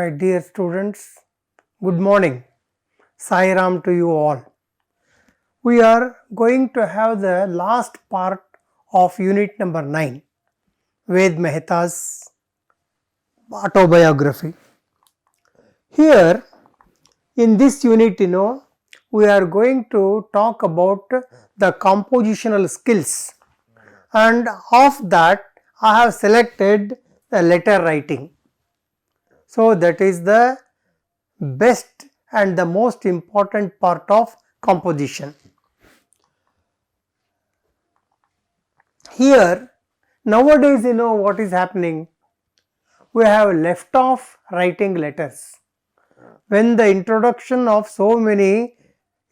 My dear students, good morning. Sai Ram to you all. We are going to have the last part of unit number 9, Ved Mehta's autobiography. Here in this unit, we are going to talk about the compositional skills, and of that I have selected the letter writing. So, that is the best and the most important part of composition. Here nowadays what is happening, we have left off writing letters. When the introduction of so many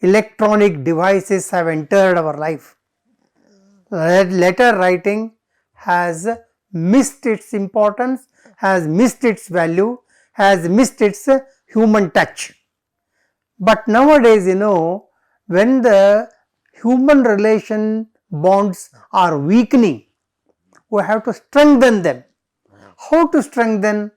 electronic devices have entered our life, letter writing has missed its importance, has missed its value, has missed its human touch. But nowadays when the human relation bonds are weakening, we have to strengthen them. How to strengthen?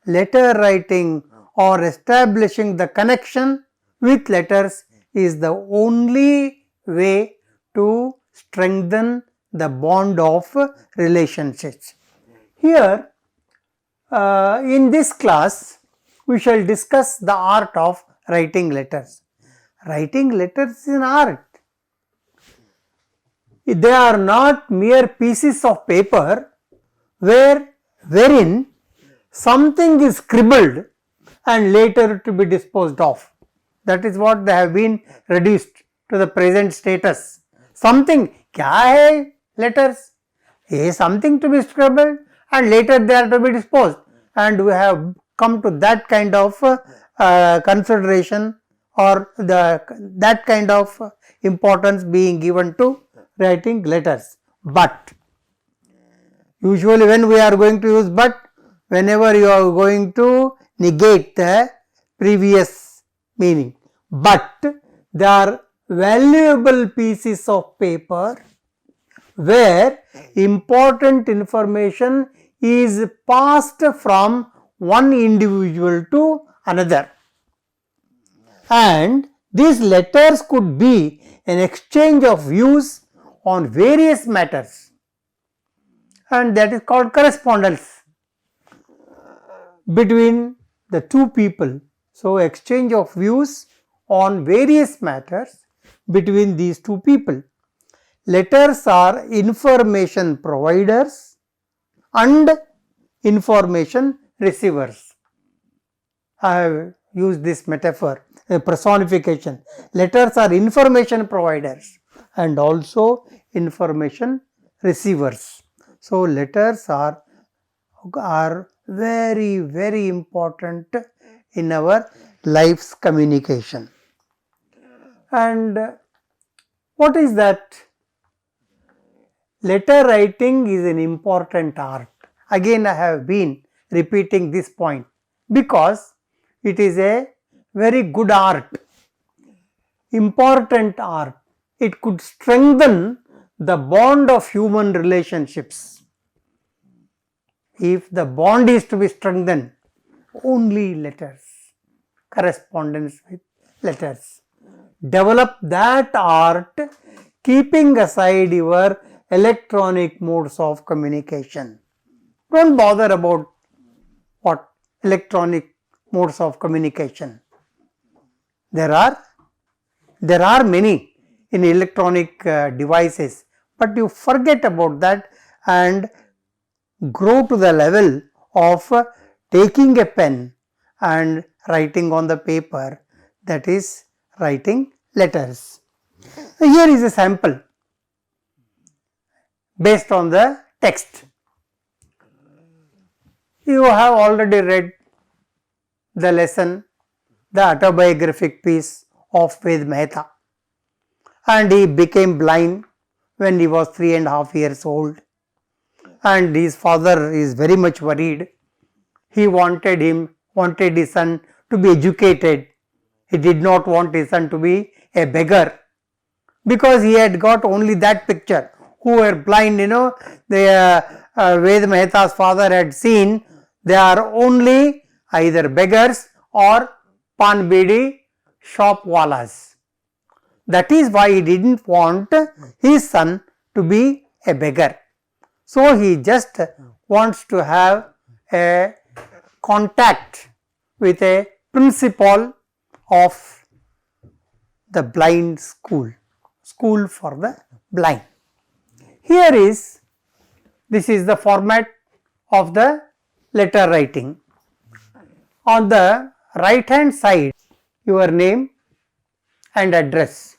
Letter writing or establishing the connection with letters is the only way to strengthen the bond of relationships. Here in this class we shall discuss the art of writing letters. Writing letters is an art. They are not mere pieces of paper wherein something is scribbled and later to be disposed of. That is what they have been reduced to the present status. Something, kya hai letters? Is something to be scribbled and later they are to be disposed, and we have come to that kind of consideration or that kind of importance being given to writing letters. But usually when we are going to use but, whenever you are going to negate the previous meaning. But they are valuable pieces of paper where important information is passed from one individual to another, and these letters could be an exchange of views on various matters, and that is called correspondence between the two people. So, exchange of views on various matters between these two people. Letters are information providers and information receivers. I have used this metaphor, a personification. Letters are information providers and also information receivers. So, letters are very, very important in our life's communication. And what is that? Letter writing is an important art. Again, I have been repeating this point because it is a very good art, important art. It could strengthen the bond of human relationships. If the bond is to be strengthened, only letters, correspondence with letters. Develop that art, keeping aside your electronic modes of communication. Don't bother about what electronic modes of communication. There are many in electronic devices, but you forget about that and grow to the level of taking a pen and writing on the paper, that is writing letters. Here is a sample based on the text. You have already read the lesson, the autobiographic piece of Ved Mehta, and he became blind when he was 3.5 years old, and his father is very much worried. He wanted his son to be educated. He did not want his son to be a beggar, because he had got only that picture. Who were blind, Ved Mehta's father had seen, they are only either beggars or pan bidi shop wallas. That is why he didn't want his son to be a beggar. So he just wants to have a contact with a principal of the blind school, school for the blind. Here is, this is the format of the letter writing. On the right hand side, your name and address.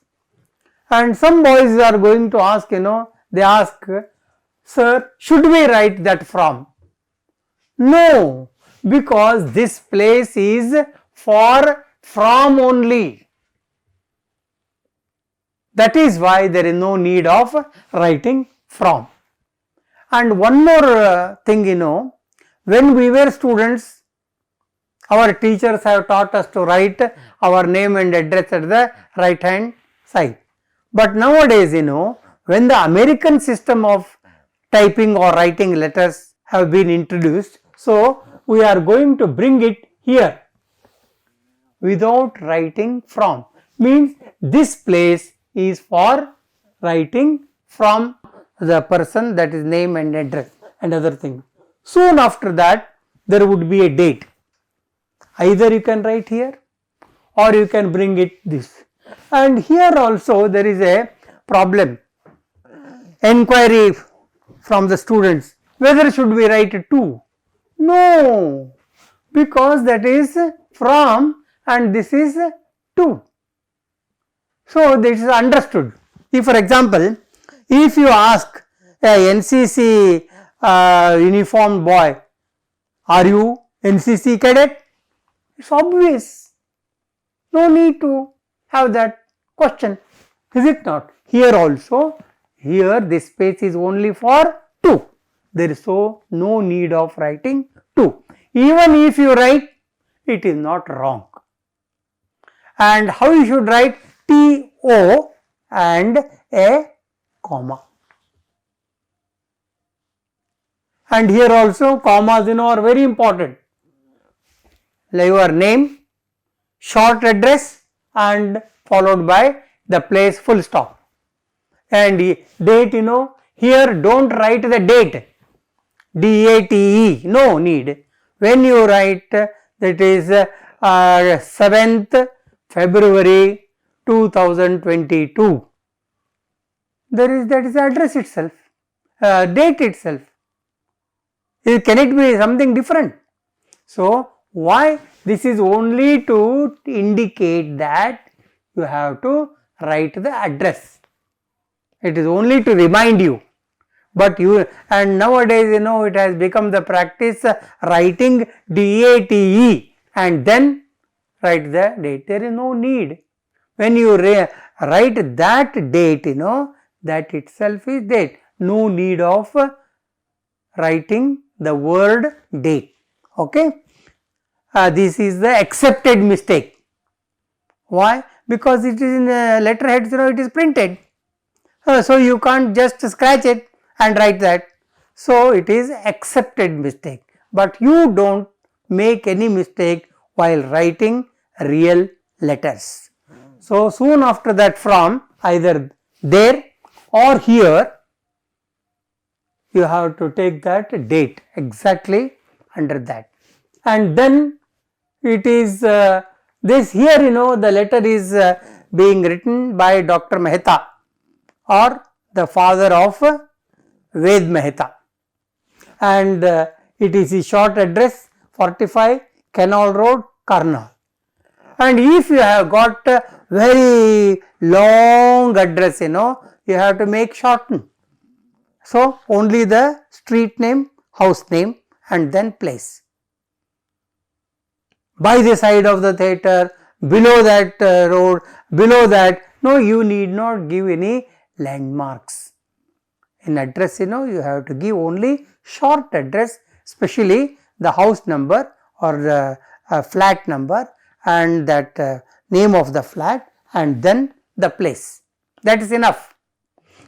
And some boys are going to ask, they ask, sir, should we write that from? No, because this place is for from only. That is why there is no need of writing from. And one more thing, when we were students, our teachers have taught us to write our name and address at the right hand side. But nowadays, when the American system of typing or writing letters have been introduced, so we are going to bring it here without writing from. Means this place is for writing from the person, that is name and address and other things. Soon after that, there would be a date. Either you can write here or you can bring it this. And here also there is a problem. Enquiry from the students, whether should we write to? No, because that is from and this is to. So this is understood. If for example, if you ask a NCC uniformed boy, are you NCC cadet? It's obvious. No need to have that question, is it not? Here also, here this space is only for to. There is so no need of writing to. Even if you write, it is not wrong. And how you should write? TO and a comma. And here also commas are very important. Like your name, short address and followed by the place full stop. And date, here don't write the date, DATE, no need. When you write that is 7th February 2022, that is the address itself, date itself. Can it be something different? So why? This is only to indicate that you have to write the address. It is only to remind you. But and nowadays it has become the practice writing DATE and then write the date. There is no need. When you write that date, that itself is date. No need of writing the word date. Okay. This is the accepted mistake. Why? Because it is in letterheads, it is printed. So you can't just scratch it and write that. So it is accepted mistake. But you don't make any mistake while writing real letters. So soon after that, from either there or here, you have to take that date exactly under that. And then it is this here, the letter is being written by Dr. Mehta or the father of Ved Mehta, and it is his short address 45 Canal Road, Karnal. And if you have got a very long address, you have to make shorten. So only the street name, house name and then place. By the side of the theatre, below that road, below that, no, you need not give any landmarks. In address, you have to give only short address, especially the house number or the flat number and that name of the flat and then the place. That is enough.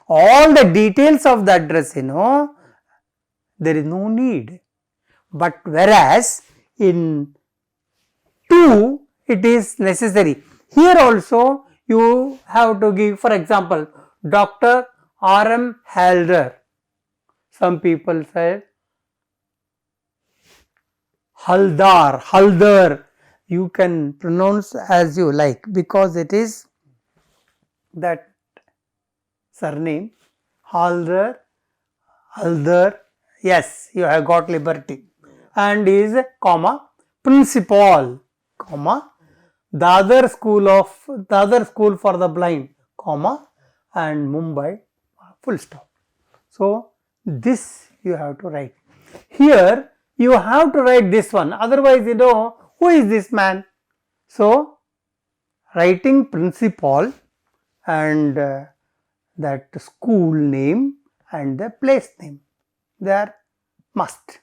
All the details of the address, there is no need. But whereas in you, it is necessary. Here also you have to give, for example, Dr. R.M. Haldar. Some people say Haldar. You can pronounce as you like because it is that surname. Haldar, yes, you have got liberty. And is comma principal, comma the other school for the blind, comma and Mumbai, full stop. So this you have to write. Here you have to write this one, otherwise who is this man. So writing principal and that school name and the place name, they are must.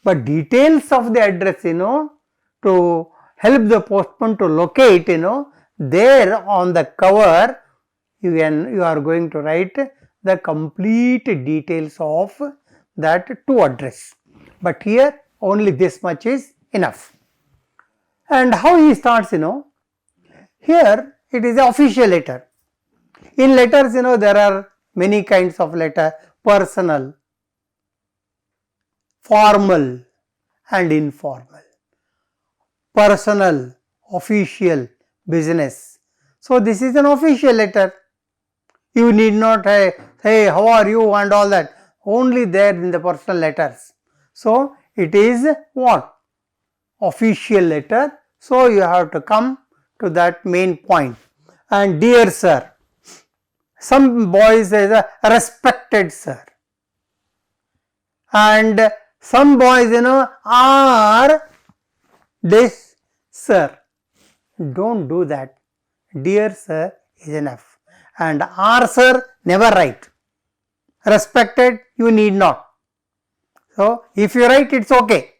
But details of the address, to help the postman to locate, there on the cover, you are going to write the complete details of that to address. But here only this much is enough. And how he starts, here it is an official letter. In letters, there are many kinds of letter: personal, formal and informal. Personal, official, business. So this is an official letter. You need not say, hey, how are you and all that. Only there in the personal letters. So it is what? Official letter. So you have to come to that main point. And dear sir. Some boys say respected sir. And some boys, are this sir. Don't do that. Dear sir is enough. And are sir, never write. Respected, you need not. So if you write, it's okay.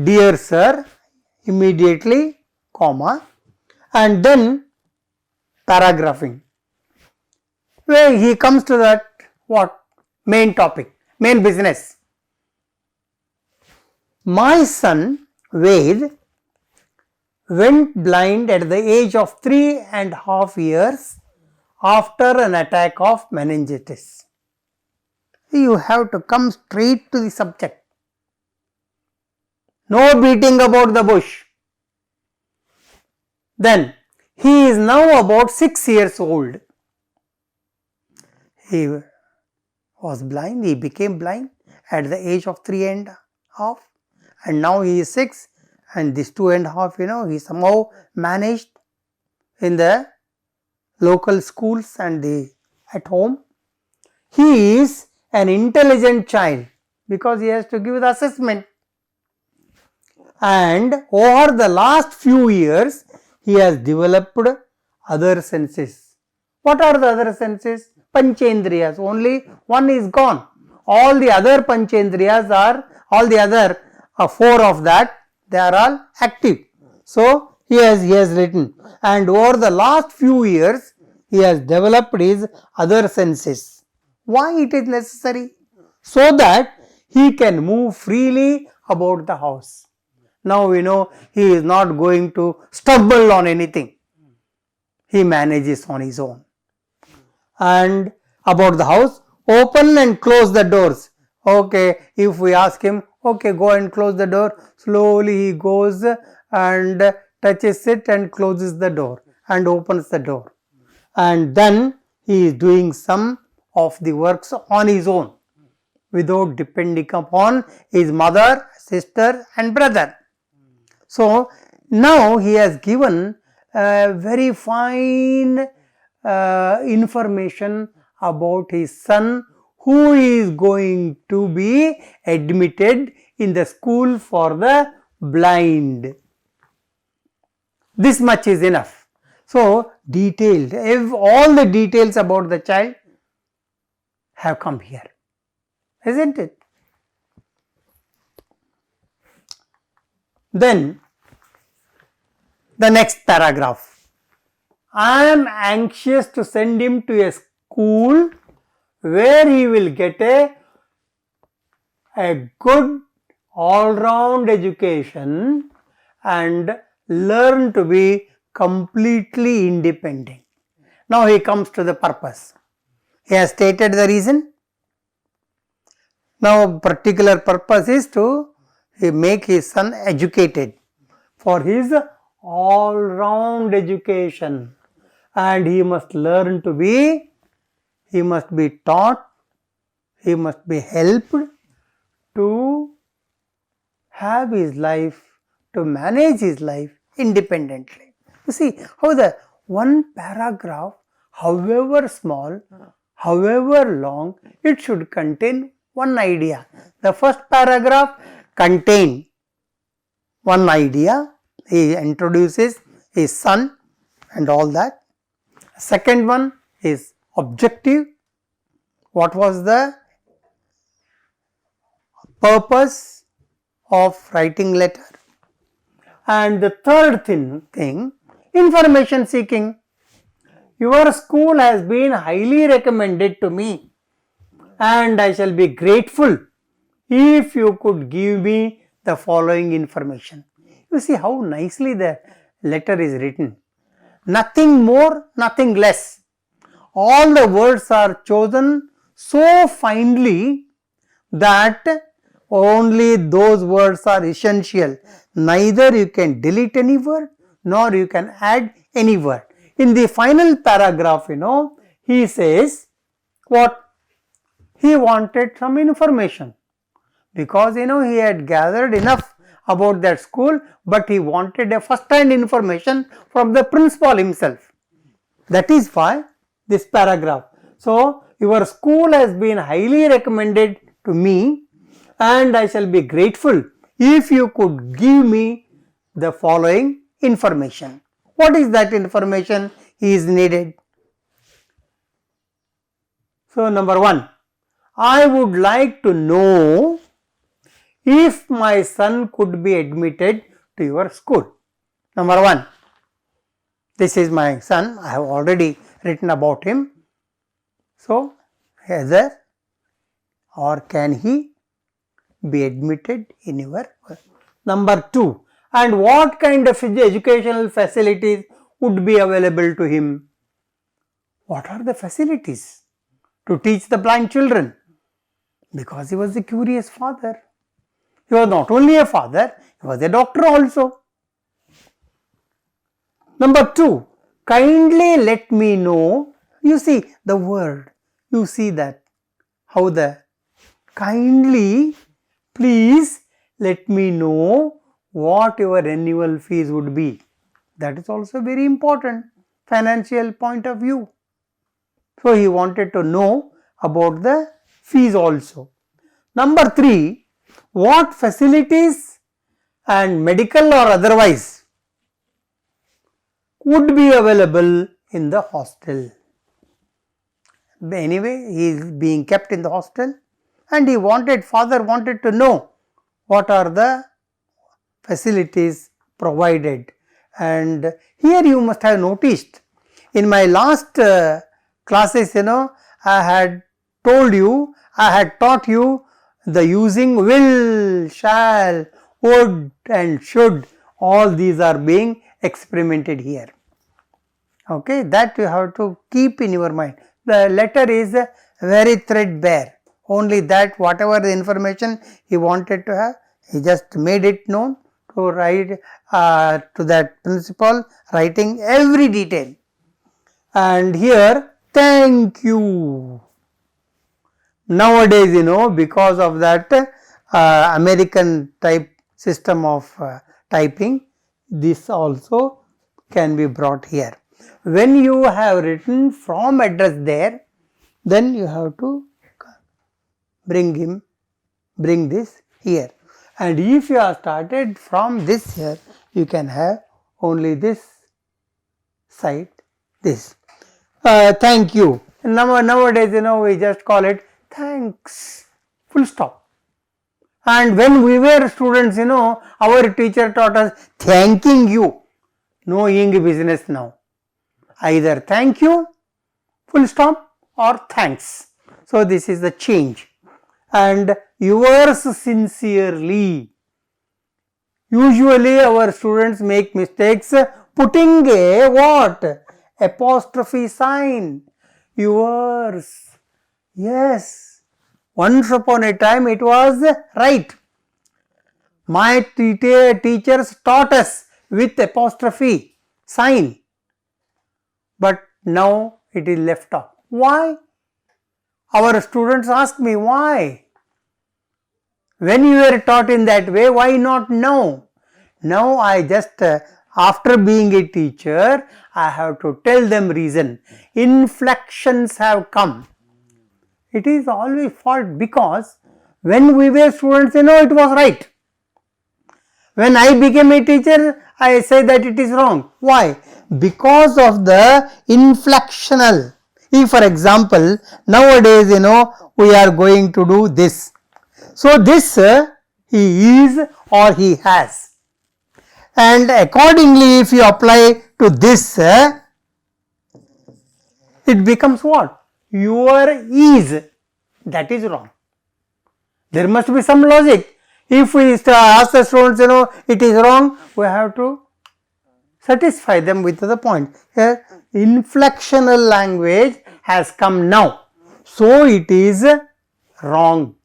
Dear sir, immediately, comma, and then paragraphing. Where he comes to that, what? Main topic, main business. My son Ved went blind at the age of 3.5 years after an attack of meningitis. You have to come straight to the subject. No beating about the bush. Then he is now about 6 years old. He was blind, he became blind at the age of 3.5, and now he is 6, and this 2.5, he somehow managed in the local schools and at home. He is an intelligent child because he has to give the assessment. And over the last few years, he has developed other senses. What are the other senses? Panchendriyas. Only one is gone. All the other Panchendriyas all the other 4 of that, they are all active. So he has written, and over the last few years, he has developed his other senses. Why it is necessary? So that he can move freely about the house. Now he is not going to stumble on anything. He manages on his own. And about the house, open and close the doors. Okay, if we ask him, okay, go and close the door, slowly he goes and touches it and closes the door and opens the door. And then he is doing some of the works on his own without depending upon his mother, sister and brother. So now he has given very fine information about his son who is going to be admitted in the school for the blind. This much is enough. So detailed, all the details about the child have come here, isn't it? Then the next paragraph. I am anxious to send him to a school where he will get a good all-round education and learn to be completely independent. Now he comes to the purpose. He has stated the reason. Now particular purpose is to make his son educated for his all round education, and he must learn to be, he must be taught, he must be helped to have his life, to manage his life independently. You see how the one paragraph, however small, however long, it should contain one idea. The first paragraph contains one idea. He introduces his son and all that. Second one is objective. What was the purpose of writing letter? And the third thing, information seeking. Your school has been highly recommended to me, and I shall be grateful if you could give me the following information. You see how nicely the letter is written. Nothing more, nothing less. All the words are chosen so finely that only those words are essential. Neither you can delete any word, nor you can add any word. In the final paragraph, he says what? He wanted some information, because he had gathered enough about that school, but he wanted a first-hand information from the principal himself. That is why this paragraph. So, your school has been highly recommended to me, and I shall be grateful if you could give me the following information. What is that information is needed? So, number 1, I would like to know if my son could be admitted to your school. Number 1, this is my son, I have already written about him. So, whether or can he be admitted in your school. Number 2, and what kind of educational facilities would be available to him? What are the facilities to teach the blind children? Because he was a curious father. He was not only a father, he was a doctor also. Number 2, kindly let me know. You see the word, you see that, how the kindly, please let me know what your annual fees would be. That is also very important, financial point of view. So, he wanted to know about the fees also. Number 3, what facilities and medical or otherwise would be available in the hostel. Anyway, he is being kept in the hostel, and father wanted to know what are the facilities provided. And here you must have noticed, in my last classes, I had told you, I had taught you the using will, shall, would and should. All these are being experimented here. Okay, that you have to keep in your mind. The letter is very threadbare. Only that whatever the information he wanted to have, he just made it known to write to that principal, writing every detail. And here, thank you. Nowadays, because of that American type system of typing, this also can be brought here. When you have written from address there, then you have to bring this here. And if you have started from this here, you can have only this side, this. Thank you. Nowadays, we just call it thanks, full stop. And when we were students, our teacher taught us thanking you. No ing business now. Either thank you, full stop, or thanks. So, this is the change. And yours sincerely. Usually our students make mistakes putting a what? Apostrophe sign. Yours. Yes. Once upon a time it was right. My teachers taught us with apostrophe sign. But now it is left off. Why? Our students ask me why? When you were taught in that way, why not now? Now I just, after being a teacher, I have to tell them reason. Inflections have come. It is always fault because when we were students, it was right. When I became a teacher, I say that it is wrong. Why? Because of the inflectional. If for example, nowadays, we are going to do this. So this he is or he has. And accordingly, if you apply to this, it becomes what? Your is. That is wrong. There must be some logic. If we ask the students, it is wrong, we have to satisfy them with the point. Here, inflectional language has come now. So it is wrong.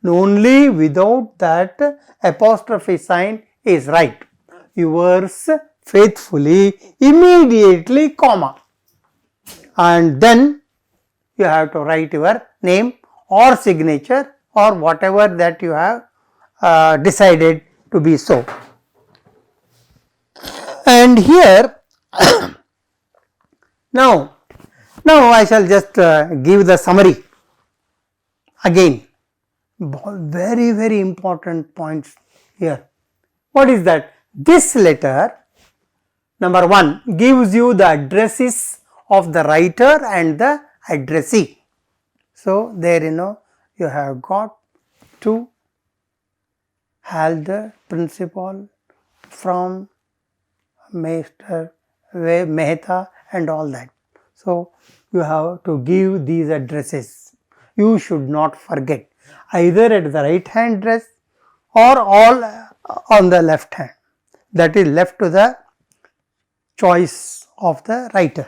Only without that apostrophe sign is right. Yours faithfully, immediately, comma. And then you have to write your name or signature or whatever that you have decided to be so. And here, now I shall just give the summary again. Very, very important points here. What is that? This letter, number 1, gives you the addresses of the writer and the addressee. So, there you have got to Halder, principal, from Mr. Mehta and all that. So, you have to give these addresses. You should not forget either at the right hand address or all on the left hand. That is left to the choice of the writer.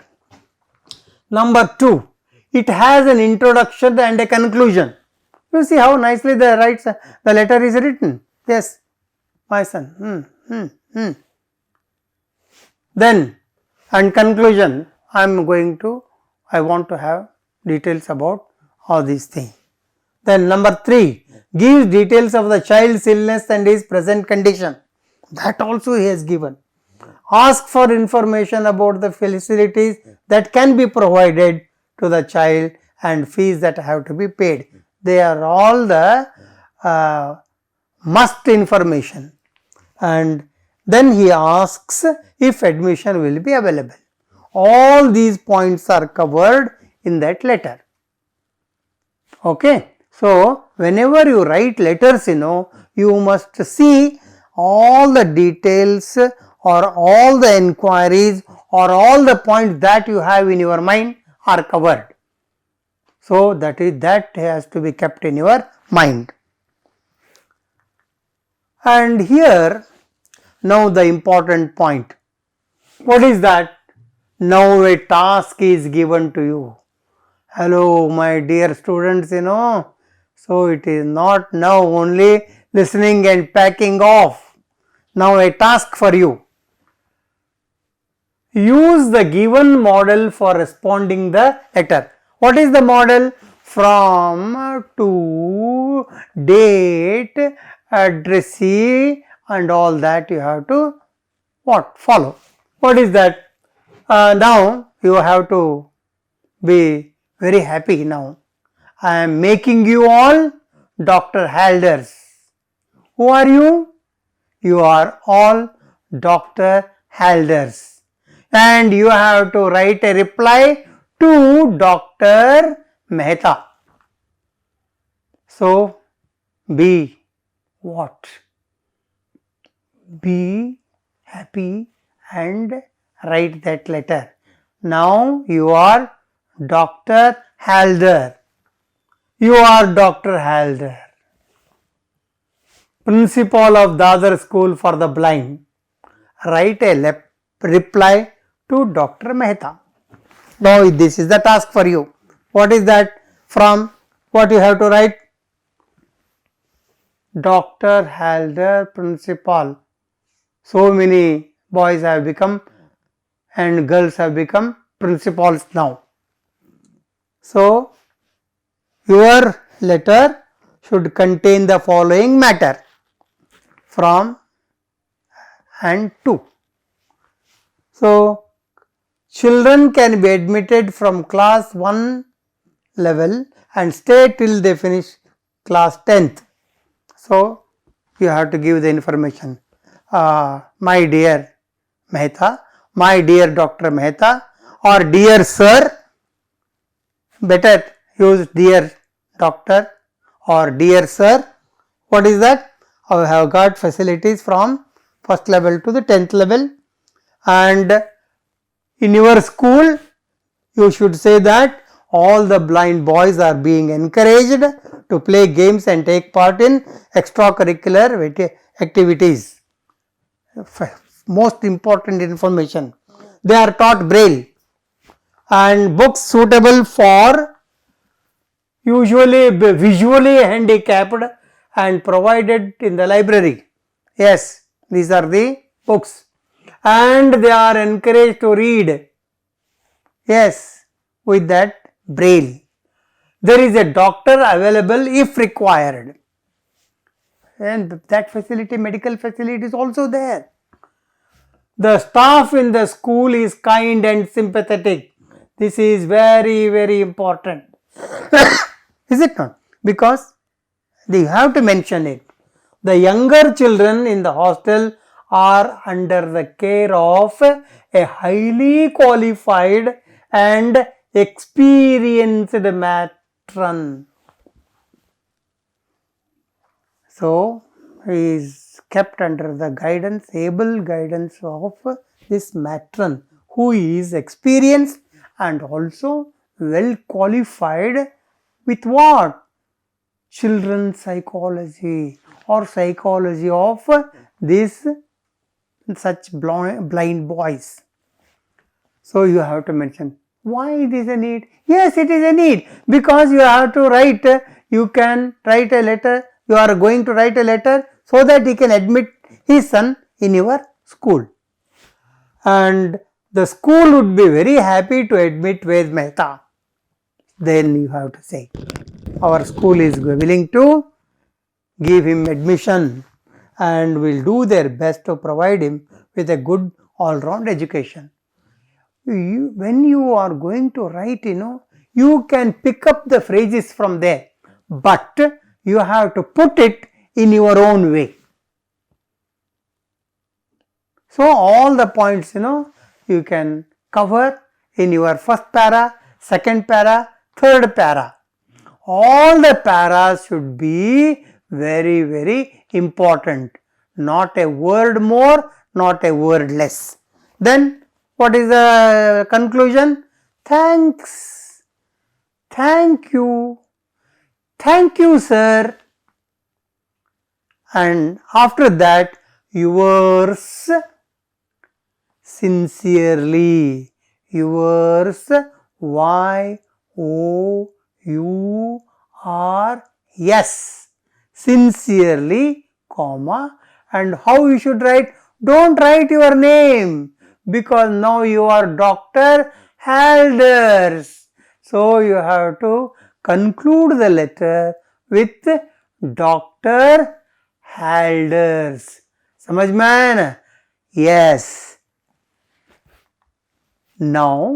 Number 2, it has an introduction and a conclusion. You see how nicely the letter is written. Yes, my son. Then, and conclusion, I want to have details about all these things. Then number 3, gives details of the child's illness and his present condition. That also he has given. Ask for information about the facilities that can be provided to the child and fees that have to be paid. They are all the must information. And then he asks if admission will be available. All these points are covered in that letter. Okay. So, whenever you write letters, you must see all the details or all the inquiries or all the points that you have in your mind are covered. So, that has to be kept in your mind. And here, now the important point. What is that? Now a task is given to you. Hello, my dear students, So, it is not now only listening and packing off. Now a task for you. Use the given model for responding the letter. What is the model? From, to, date, addressee and all that you have to follow. What is that? Now you have to be very happy now. I am making you all Dr. Halders. Who are you? You are all Dr. Halders. And you have to write a reply to Dr. Mehta. So, be what? Be happy and write that letter. Now you are Dr. Halder. You are Dr. Halder. principal of Dadar School for the Blind, write a reply to Dr. Mehta. Now this is the task for you. What is that? From what you have to write? Dr. Halder, principal. So many boys have become and girls have become principals now. So your letter should contain the following matter: from and to. So children can be admitted from class 1 level and stay till they finish class 10th. So you have to give the information. My dear Mehta, my dear Dr. Mehta, or dear sir, better use dear doctor or dear sir. What is that? I have got facilities from first level to the 10th level, and in your school you should say that all the blind boys are being encouraged to play games and take part in extracurricular activities. Most important information. They are taught braille and books suitable for usually visually handicapped and provided in the library. Yes, these are the books, and they are encouraged to read. Yes, with that braille. There is a doctor available if required, and that facility, medical facility, is also there. The staff in the school is kind and sympathetic. This is very, very important. Is it not? Because they have to mention it. The younger children in the hostel are under the care of a highly qualified and experienced matron. So he is kept under the guidance, able guidance of this matron, who is experienced and also well qualified with what? Children's psychology or psychology of this such blind boys. So you have to mention why it is a need. Yes, it is a need, because you have to write, you can write a letter, you are going to write a letter so that he can admit his son in your school, and the school would be very happy to admit Ved Mehta. Then you have to say, our school is willing to give him admission and will do their best to provide him with a good all-round education. When you are going to write, you can pick up the phrases from there, but you have to put it in your own way. So all the points, you can cover in your first para, second para, third para. All the paras should be very, very important. Not a word more, not a word less. Then what is the conclusion? Thanks. Thank you. Thank you, sir. And after that, yours sincerely. Yours, Y-O-U-R-S. Sincerely, comma. And how you should write? Don't write your name, because now you are Dr. Halders. So you have to conclude the letter with Dr. Halders. समझ में आया ना? Yes. Now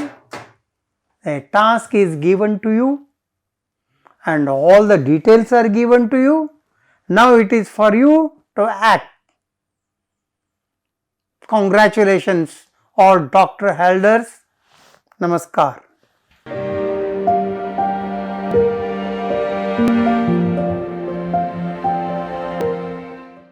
a task is given to you and all the details are given to you. Now it is for you to act. Congratulations, all Dr. Halders. Namaskar.